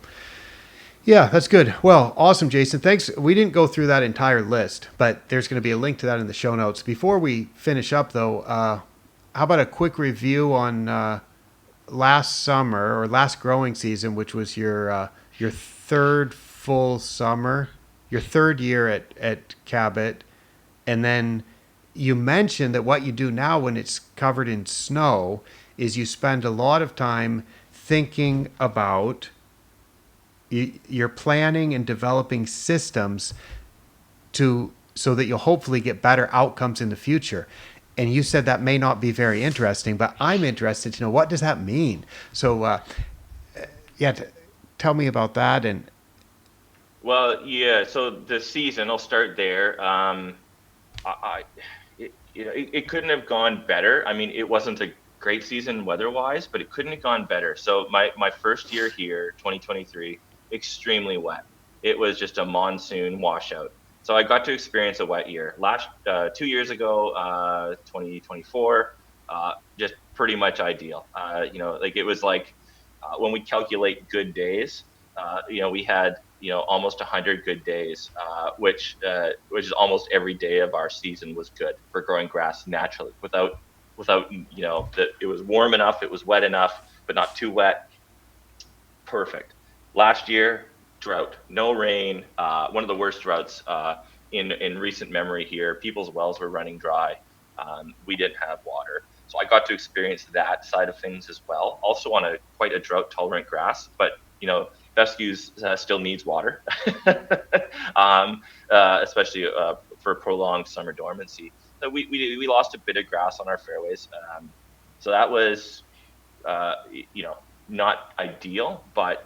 Yeah, that's good. Well, awesome, Jason. Thanks. We didn't go through that entire list, but there's going to be a link to that in the show notes. Before we finish up, though, how about a quick review on last summer or last growing season, which was your third full summer, your third year at Cabot, and then you mentioned that what you do now when it's covered in snow is you spend a lot of time thinking about you're planning and developing systems to so that you'll hopefully get better outcomes in the future. And you said that may not be very interesting, but I'm interested to know, what does that mean? So yeah, tell me about that. And Well, yeah. So the season, I'll start there. I it couldn't have gone better. I mean, it wasn't a great season weather-wise, but it couldn't have gone better. So my first year here, 2023, extremely wet. It was just a monsoon washout. So I got to experience a wet year. Last 2 years ago, 2024, just pretty much ideal. Like it was like when we calculate good days, we had almost 100 good days, which is almost every day of our season was good for growing grass naturally without that it was warm enough, it was wet enough, but not too wet. Perfect. Last year, drought, no rain, one of the worst droughts in recent memory here. People's wells were running dry. We didn't have water. So I got to experience that side of things as well. Also on a quite a drought tolerant grass, but fescue still needs water, especially for prolonged summer dormancy. So we lost a bit of grass on our fairways. So that was uh, not ideal, but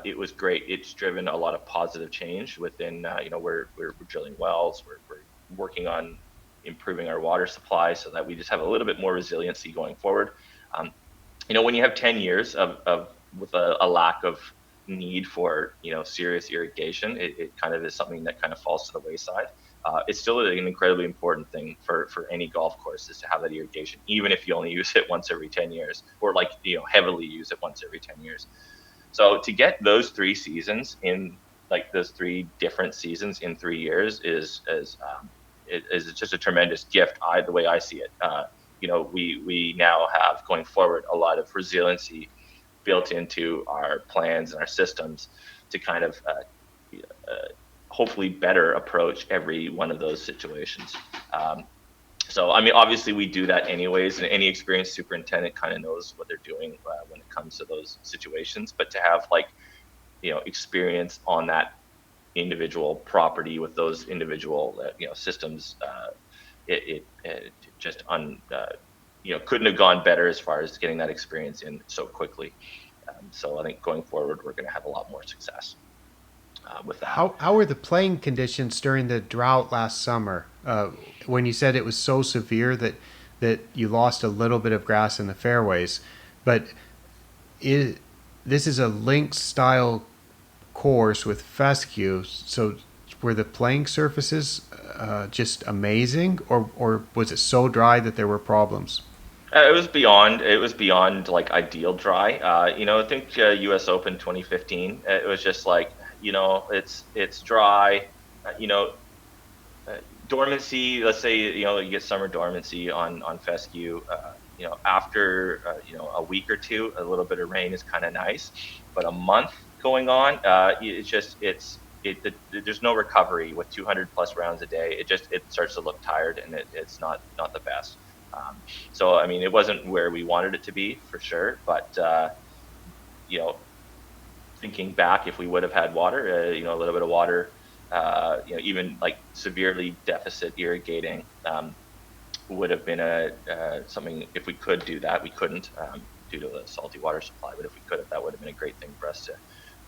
it was great. It's driven a lot of positive change within. We're drilling wells. We're working on improving our water supply so that we just have a little bit more resiliency going forward. Um, when you have 10 years of with a lack of need for serious irrigation, it kind of is something that kind of falls to the wayside. It's still an incredibly important thing for any golf course is to have that irrigation, even if you only use it once every 10 years or like heavily use it once every 10 years. So to get those 3 seasons in, like those 3 different seasons in 3 years is just a tremendous gift. The way I see it, we now have going forward a lot of resiliency built into our plans and our systems to kind of hopefully better approach every one of those situations. So, I mean, obviously we do that anyways, and any experienced superintendent kind of knows what they're doing when it comes to those situations. But to have experience on that individual property with those individual systems, it just couldn't have gone better as far as getting that experience in so quickly. So I think going forward we're going to have a lot more success with that. how were the playing conditions during the drought last summer? When you said it was so severe that you lost a little bit of grass in the fairways, but this is a links style course with fescue, so were the playing surfaces just amazing, or was it so dry that there were problems? It was beyond like ideal dry. I think U.S. Open 2015. It was just like it's dry. Uh, you know, Dormancy. Let's say you get summer dormancy on fescue. After a week or two, a little bit of rain is kind of nice, but a month going on, there's no recovery with 200 plus rounds a day. It starts to look tired, and it's not the best. So I mean, it wasn't where we wanted it to be for sure, but you know, thinking back, if we would have had water, a little bit of water, even like severely deficit irrigating, would have been something. If we could do that, we couldn't due to the salty water supply. But if we could have, that would have been a great thing for us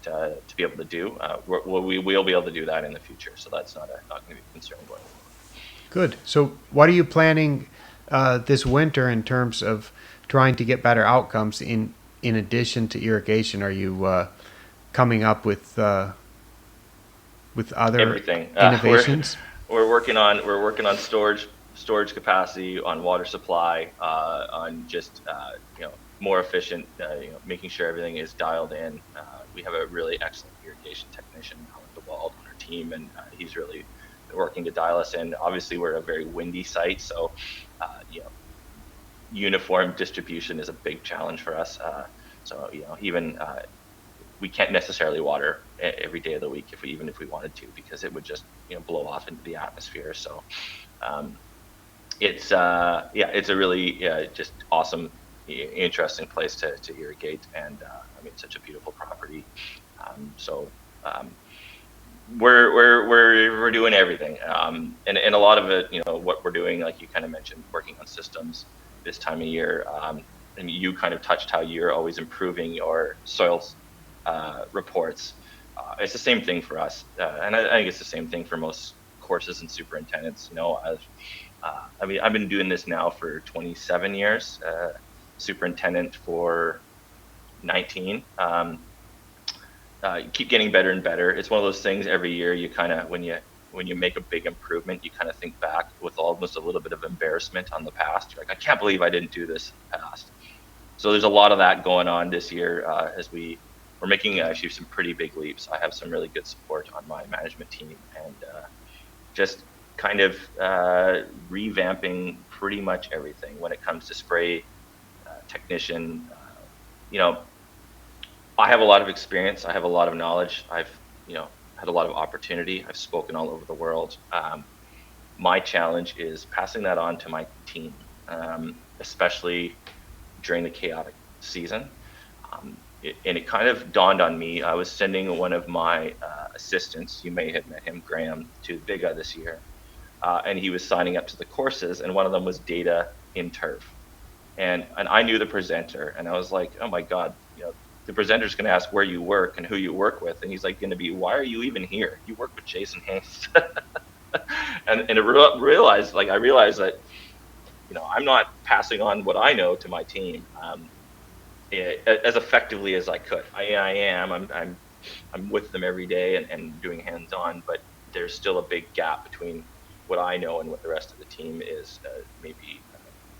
to be able to do. We will be able to do that in the future, so that's not going to be a concern going forward. Good. So what are you planning this winter in terms of trying to get better outcomes in addition to irrigation? Are you coming up with other Everything. innovations? We're working on storage capacity, on water supply, on just more efficient, making sure everything is dialed in. We have a really excellent irrigation technician, Wald, on our team, and he's really working to dial us in. Obviously, we're a very windy site, so uniform distribution is a big challenge for us. So even we can't necessarily water every day of the week even if we wanted to, because it would just blow off into the atmosphere. So it's it's a really just awesome, interesting place to irrigate, and such a beautiful property. So we're doing everything, and a lot of it, what we're doing, like you kind of mentioned, working on systems this time of year. And you kind of touched how you're always improving your soils reports. It's the same thing for us, and I think it's the same thing for most courses and superintendents. I've been doing this now for 27 years, superintendent for 19. You keep getting better and better. It's one of those things every year you kind of, when you make a big improvement, you kind of think back with almost a little bit of embarrassment on the past. You're like, I can't believe I didn't do this in the past. So there's a lot of that going on this year, as we're making actually some pretty big leaps. I have some really good support on my management team, and just kind of revamping pretty much everything when it comes to spray technician. I have a lot of experience. I have a lot of knowledge. I've had a lot of opportunity. I've spoken all over the world. My challenge is passing that on to my team, especially during the chaotic season. And it kind of dawned on me. I was sending one of my assistants, you may have met him, Graham, to Biga this year. And he was signing up to the courses, and one of them was data in turf. And I knew the presenter, and I was like, oh my God, the presenter's going to ask where you work and who you work with. And he's like going to be, why are you even here? You work with Jason Haines. and I realized that, I'm not passing on what I know to my team as effectively as I could. I am. I'm with them every day and doing hands-on, but there's still a big gap between what I know and what the rest of the team is. Maybe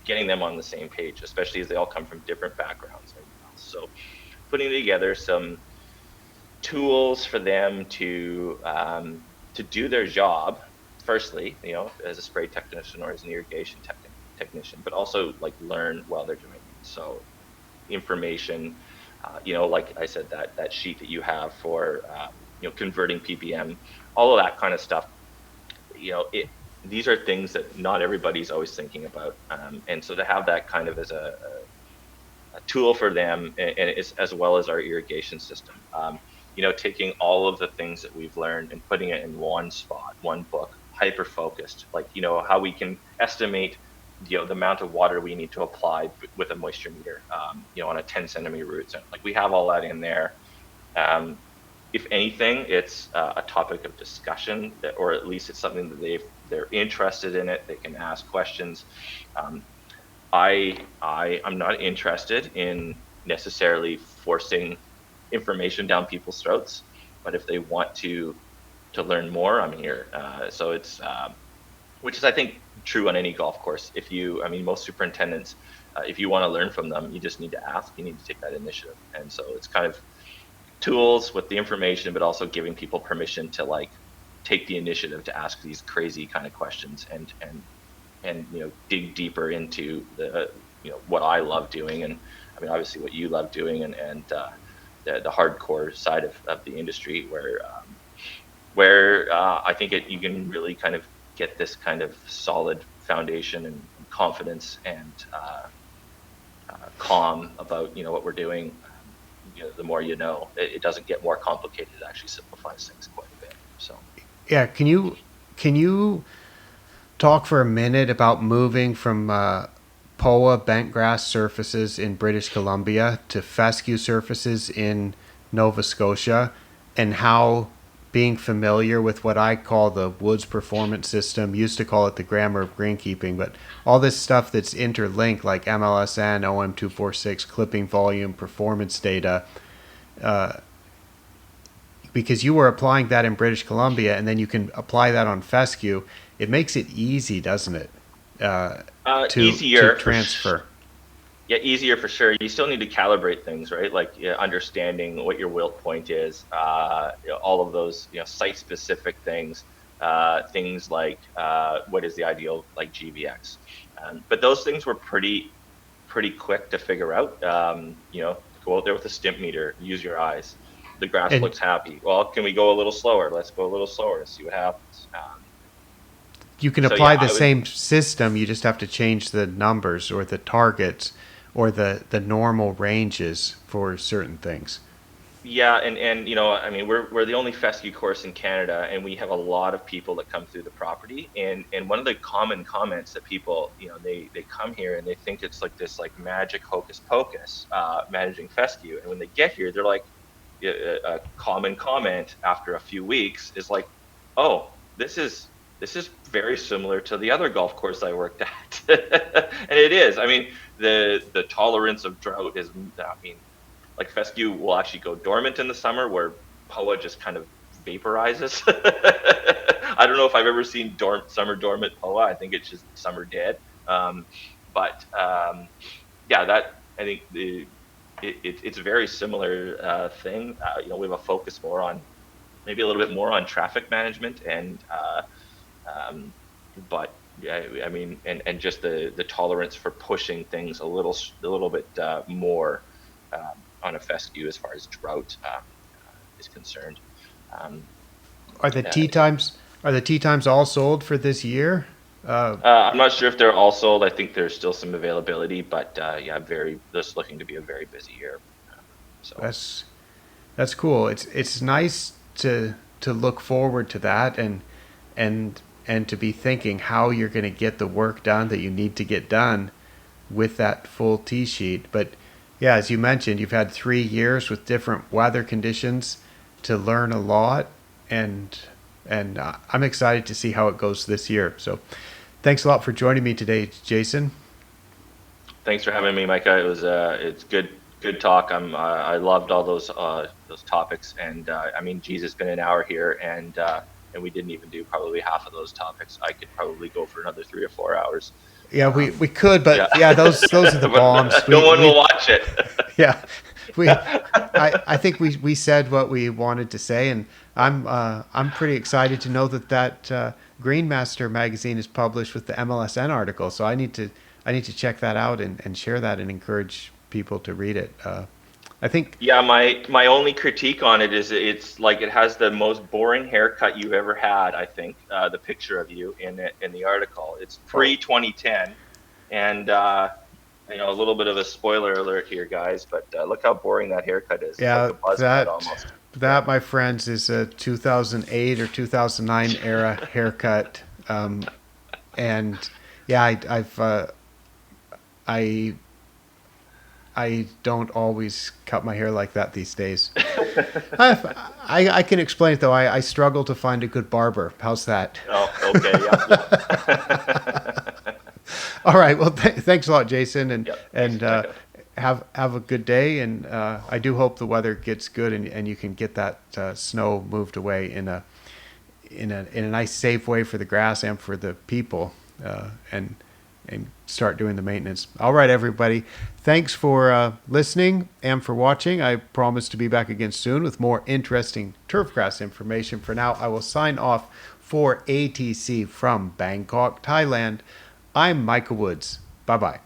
getting them on the same page, especially as they all come from different backgrounds. So putting together some tools for them to do their job, firstly, as a spray technician or as an irrigation technician, but also like learn while they're doing it. So information, like I said, that sheet that you have for converting ppm, all of that kind of stuff. These are things that not everybody's always thinking about, and so to have that kind of as a tool for them, and it's, as well as our irrigation system, taking all of the things that we've learned and putting it in one spot, one book, hyper focused, like how we can estimate the amount of water we need to apply with a moisture meter, on a 10 centimeter root zone. Like, we have all that in there. If anything, it's a topic of discussion, or at least it's something that they're interested in it. They can ask questions. I'm not interested in necessarily forcing information down people's throats, but if they want to learn more, I'm here. So it's, which is, I think, true on any golf course. Most superintendents, if you want to learn from them, you just need to ask. You need to take that initiative. And so it's kind of tools with the information, but also giving people permission to take the initiative to ask these crazy kind of questions and dig deeper into the what I love doing, and obviously what you love doing, and the hardcore side of the industry, where I think you can really kind of get this kind of solid foundation and confidence and calm about what we're doing. The more it doesn't get more complicated. It actually simplifies things quite a bit. So yeah, can you talk for a minute about moving from POA bent grass surfaces in British Columbia to fescue surfaces in Nova Scotia, and how being familiar with what I call the Woods Performance System, used to call it the Grammar of Greenkeeping, but all this stuff that's interlinked, like MLSN, OM246, clipping volume, performance data, because you were applying that in British Columbia, and then you can apply that on fescue. It makes it easy, doesn't it? Easier to transfer. Yeah, easier for sure. You still need to calibrate things, right? Like, yeah, understanding what your wilt point is, all of those, site specific things, things like what is the ideal like GVX. But those things were pretty quick to figure out. Go out there with a stimp meter, use your eyes. The grass And looks happy. Well, can we go a little slower? Let's go a little slower to see what happens. you can So yeah, apply the I would. same system. You just have to change the numbers or the targets or the normal ranges for certain things. Yeah, and I mean, we're the only fescue course in Canada, and we have a lot of people that come through the property. And one of the common comments that people, they come here and they think it's like this like magic hocus pocus, managing fescue, and when they get here, they're like, a common comment after a few weeks is like, oh, this is very similar to the other golf course I worked at, and it is. I mean, the tolerance of drought is, I mean, like fescue will actually go dormant in the summer where POA just kind of vaporizes. I don't know if I've ever seen summer dormant POA. I think it's just summer dead. But yeah, that I think it's a very similar thing. We have a focus more on maybe a little bit more on traffic management and but yeah, I mean, and just the tolerance for pushing things a little bit more on a fescue as far as drought is concerned. Um, Are the uh, tee times all sold for this year? I'm not sure if they're all sold. I think there's still some availability, but yeah, this looking to be a very busy year. So That's that's cool. It's nice to look forward to that and and to be thinking how you're going to get the work done that you need to get done with that full tee sheet. But yeah, as you mentioned, you've had 3 years with different weather conditions to learn a lot, and I'm excited to see how it goes this year. So, thanks a lot for joining me today, Jason. thanks for having me, Micah. It's good talk. I loved all those topics, and I mean, geez, it's been an hour here, and we didn't even do probably half of those topics. I could probably go for another 3 or 4 hours. Yeah, we Um, could, but yeah, yeah, those are the bombs. but no one will watch it. Yeah, we I think we said what we wanted to say, and I'm pretty excited to know that Greenmaster magazine is published with the MLSN article. So I need to check that out and share that and encourage people to read it. I think Yeah, my only critique on it is it's like it has the most boring haircut you've ever had. I think the picture of you in the article. It's oh pre 2010, and a little bit of a spoiler alert here, guys. But look how boring that haircut is. It's like yeah, a buzz cut almost. that my friends is a 2008 or 2009 era haircut, and yeah, I I don't always cut my hair like that these days. I can explain it though. I struggle to find a good barber. How's that? Oh, okay, yeah. All right. Well, thanks a lot, Jason, Yeah, thanks, and Micah. have a good day. And I do hope the weather gets good and you can get that snow moved away in a nice, safe way for the grass and for the people, and start doing the maintenance. All right, everybody. Thanks for listening and for watching. I promise to be back again soon with more interesting turfgrass information. For now, I will sign off for ATC from Bangkok, Thailand. I'm Micah Woods. Bye bye.